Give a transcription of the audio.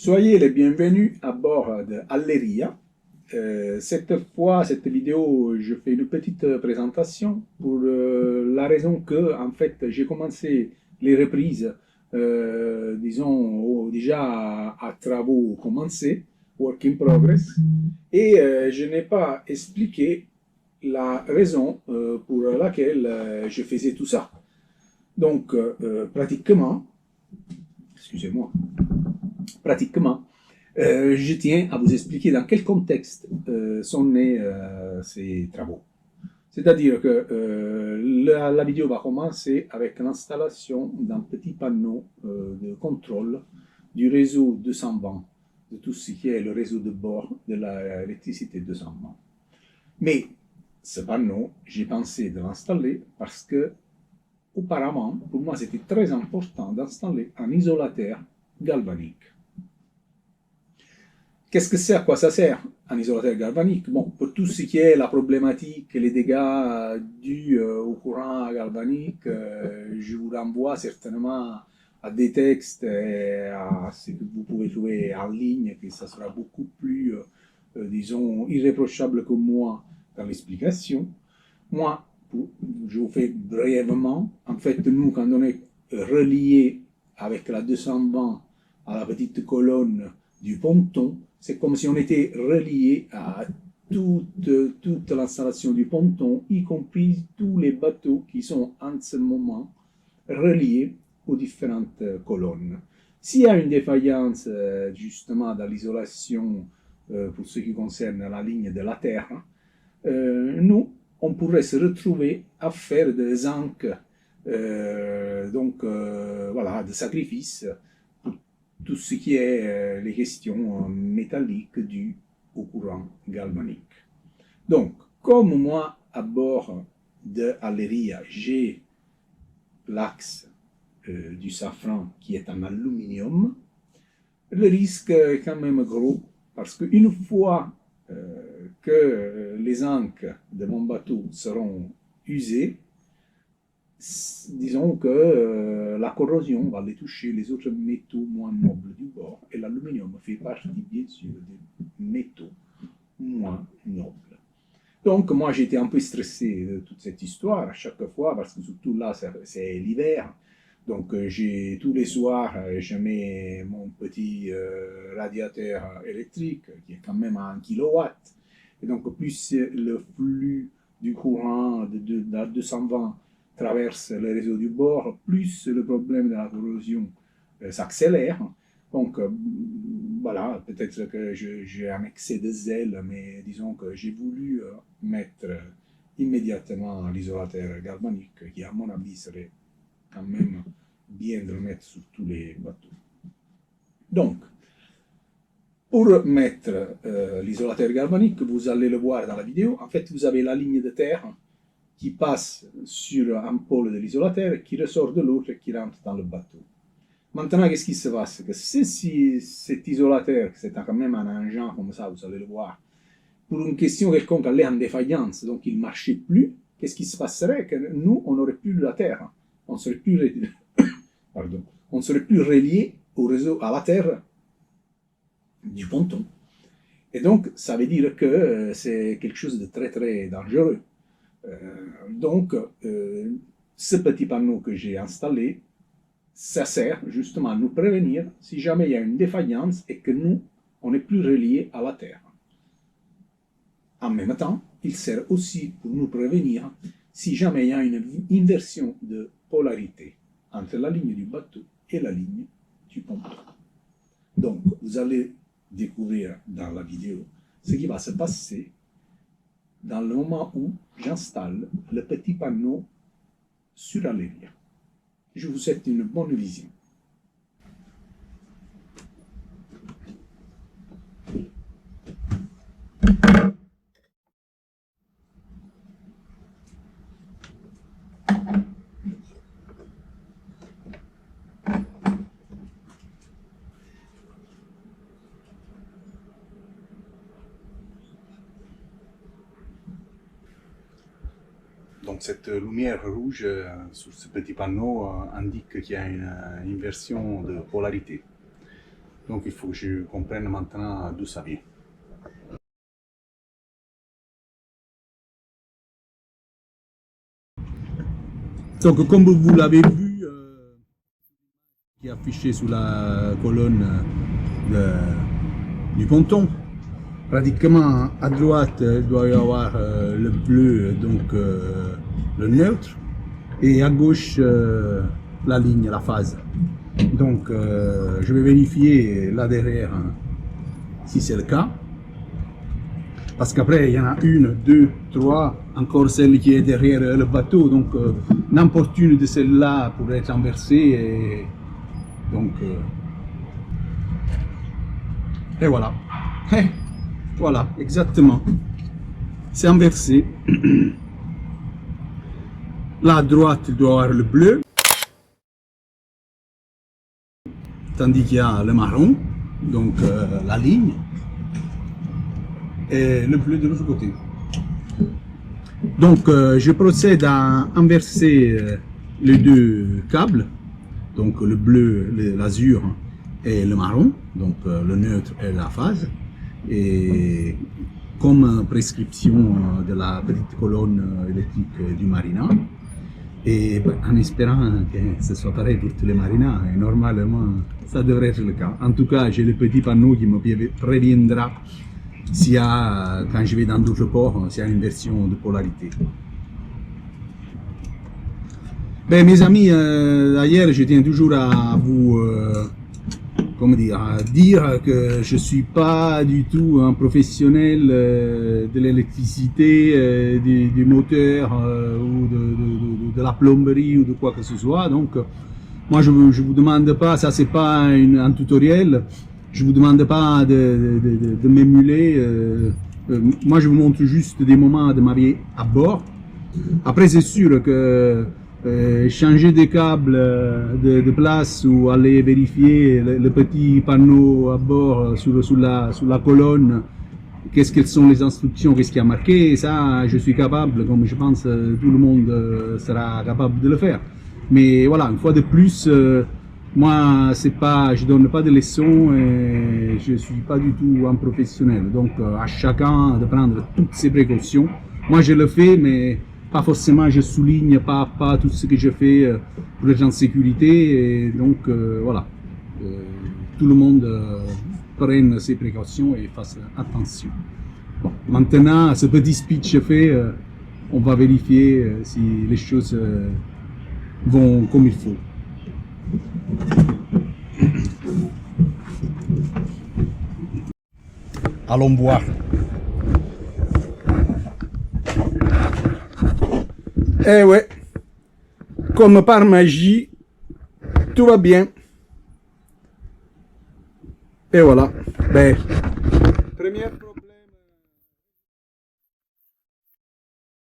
Soyez les bienvenus à bord de Alleria. Cette fois, cette vidéo, je fais une petite présentation pour la raison que, en fait, j'ai commencé les reprises, disons, déjà à travaux commencés, work in progress, et je n'ai pas expliqué la raison pour laquelle je faisais tout ça. Donc, pratiquement, excusez-moi, pratiquement, je tiens à vous expliquer dans quel contexte sont nés ces travaux. C'est-à-dire que la vidéo va commencer avec l'installation d'un petit panneau de contrôle du réseau 220, de tout ce qui est le réseau de bord de l'électricité 220. Mais ce panneau, j'ai pensé de l'installer parce que, auparavant, pour moi, c'était très important d'installer un isolateur galvanique. Qu'est-ce que c'est, à quoi ça sert un isolateur galvanique? Bon, pour tout ce qui est la problématique et les dégâts dus au courant galvanique, je vous renvoie certainement à des textes et à ce que vous pouvez trouver en ligne, que ça sera beaucoup plus, disons, irréprochable que moi dans l'explication. Moi, je vous fais brièvement, en fait, nous, quand on est relié avec la 220 à la petite colonne du ponton, c'est comme si on était relié à toute l'installation du ponton, y compris tous les bateaux qui sont en ce moment reliés aux différentes colonnes. S'il y a une défaillance justement dans l'isolation pour ce qui concerne la ligne de la Terre, nous, on pourrait se retrouver à faire des ancres, voilà, de sacrifices pour tout ce qui est les questions métalliques dues au courant galvanique. Donc, comme moi, à bord de Alleria, j'ai l'axe du safran qui est en aluminium, le risque est quand même gros parce qu'une fois que les ancres de mon bateau seront usées, disons que la corrosion va les toucher les autres métaux moins nobles du bord, et l'aluminium fait partie bien sûr des métaux moins nobles. Donc moi j'étais un peu stressé de toute cette histoire à chaque fois, parce que surtout là c'est l'hiver. Donc tous les soirs, je mets mon petit radiateur électrique qui est quand même à 1 kW. Et donc plus le flux du courant de la 220 traverse le réseau du bord, plus le problème de la corrosion s'accélère. Donc voilà, peut-être que j'ai un excès de zèle, mais disons que j'ai voulu mettre immédiatement l'isolateur galvanique, qui à mon avis serait quand même bien de le mettre sur tous les bateaux. Donc, pour mettre l'isolateur galvanique, vous allez le voir dans la vidéo, en fait vous avez la ligne de terre qui passe sur un pôle de l'isolateur, qui ressort de l'autre et qui rentre dans le bateau. Maintenant, qu'est-ce qui se passe? Que si cet isolateur, c'est quand même un engin comme ça, vous allez le voir, pour une question quelconque, allait en défaillance, donc il ne marchait plus, qu'est-ce qui se passerait? Que nous, on n'aurait plus la terre. On serait plus, pardon, on serait plus relié au réseau, à la terre du ponton. Et donc, ça veut dire que c'est quelque chose de très très dangereux. Donc, ce petit panneau que j'ai installé, ça sert justement à nous prévenir si jamais il y a une défaillance et que nous, on n'est plus relié à la Terre. En même temps, il sert aussi pour nous prévenir si jamais il y a une inversion de polarité entre la ligne du bateau et la ligne du ponton. Donc, vous allez découvrir dans la vidéo ce qui va se passer dans le moment où j'installe le petit panneau sur Alleria. Je vous souhaite une bonne vision. Donc cette lumière rouge sur ce petit panneau indique qu'il y a une inversion de polarité. Donc il faut que je comprenne maintenant d'où ça vient. Donc comme vous l'avez vu, qui est affiché sous la colonne du ponton, pratiquement à droite il doit y avoir le bleu, donc le neutre, et à gauche la ligne, la phase. Donc je vais vérifier là derrière si c'est le cas. Parce qu'après, il y en a une, deux, trois, encore celle qui est derrière le bateau. Donc, n'importe une de celles-là pourrait être inversée. Et donc, et voilà. Et voilà, exactement. C'est inversé. Là, à droite, il doit y avoir le bleu. Tandis qu'il y a le marron, donc la ligne. Et le bleu de l'autre côté. Donc je procède à inverser les deux câbles, donc le bleu, l'azur et le marron, donc le neutre et la phase, et comme prescription de la petite colonne électrique du Marina, et en espérant que ce soit pareil pour tous les Marinas, et normalement ça devrait être le cas. En tout cas, j'ai le petit panneau qui me préviendra s'il y a, quand je vais dans d'autres ports, s'il y a une inversion de polarité. Ben, mes amis, d'ailleurs, je tiens toujours à vous comment dire, à dire que je ne suis pas du tout un professionnel de l'électricité, du moteur ou de la plomberie ou de quoi que ce soit. Donc, moi, je ne vous demande pas, ça c'est pas un tutoriel. Je vous demande pas de m'émuler. Moi, je vous montre juste des moments de ma vie à bord. Après, c'est sûr que changer des câbles de place ou aller vérifier le petit panneau à bord sous la colonne, quelles sont les instructions, qu'est-ce qui a marqué, ça, je suis capable, comme je pense tout le monde sera capable de le faire. Mais voilà, une fois de plus, moi, je donne pas de leçons et je suis pas du tout un professionnel. Donc, à chacun de prendre toutes ses précautions. Moi, je le fais, mais pas forcément, je souligne pas tout ce que je fais pour être en sécurité. Et donc, voilà. Tout le monde prenne ses précautions et fasse attention. Bon, maintenant, ce petit speech fait, on va vérifier si les choses vont comme il faut. Allons boire. Eh ouais, comme par magie, tout va bien. Et voilà. Ben, première